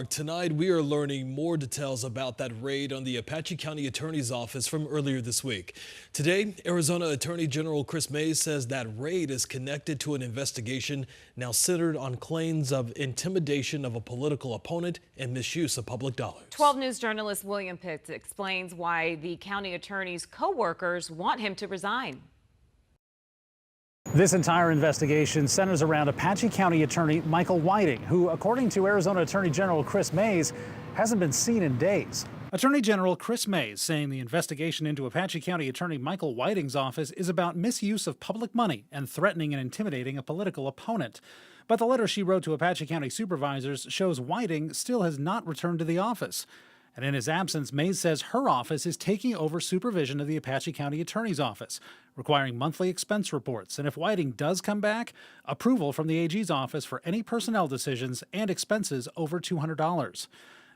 Tonight, we are learning more details about that raid on the Apache County Attorney's Office from earlier this week. Today, Arizona Attorney General Chris Mays says that raid is connected to an investigation now centered on claims of intimidation of a political opponent and misuse of public dollars. 12 News journalist William Pitts explains why the county attorney's co-workers want him to resign. This entire investigation centers around Apache County Attorney Michael Whiting, who, according to Arizona Attorney General Chris Mays, hasn't been seen in days. Attorney General Chris Mays saying the investigation into Apache County Attorney Michael Whiting's office is about misuse of public money and threatening and intimidating a political opponent. But the letter she wrote to Apache County supervisors shows Whiting still has not returned to the office. And in his absence, Mays says her office is taking over supervision of the Apache County Attorney's Office, requiring monthly expense reports, and if Whiting does come back, approval from the AG's office for any personnel decisions and expenses over $200.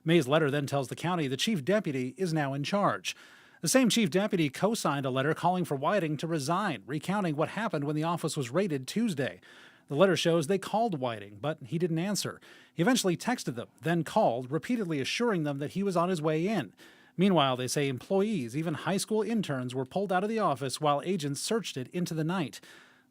Mays' letter then tells the county the chief deputy is now in charge. The same chief deputy co-signed a letter calling for Whiting to resign, recounting what happened when the office was raided Tuesday. The letter shows they called Whiting, but he didn't answer. He eventually texted them, then called, repeatedly assuring them that he was on his way in. Meanwhile, they say employees, even high school interns, were pulled out of the office while agents searched it into the night.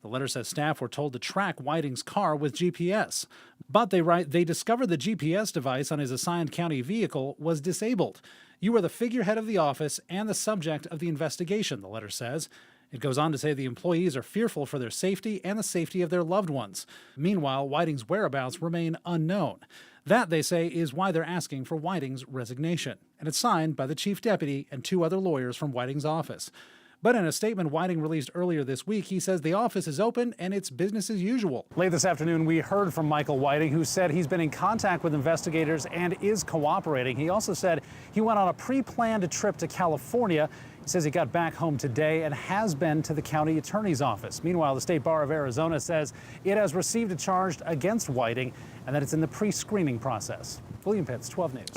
The letter says staff were told to track Whiting's car with GPS. But they write they discovered the GPS device on his assigned county vehicle was disabled. You are the figurehead of the office and the subject of the investigation, the letter says. It goes on to say the employees are fearful for their safety and the safety of their loved ones. Meanwhile, Whiting's whereabouts remain unknown. That, they say, is why they're asking for Whiting's resignation. And it's signed by the chief deputy and 2 other lawyers from Whiting's office. But in a statement Whiting released earlier this week, he says the office is open and it's business as usual. Late this afternoon, we heard from Michael Whiting, who said he's been in contact with investigators and is cooperating. He also said he went on a pre-planned trip to California. He says he got back home today and has been to the county attorney's office. Meanwhile, the State Bar of Arizona says it has received a charge against Whiting and that it's in the pre-screening process. William Pitts, 12 News.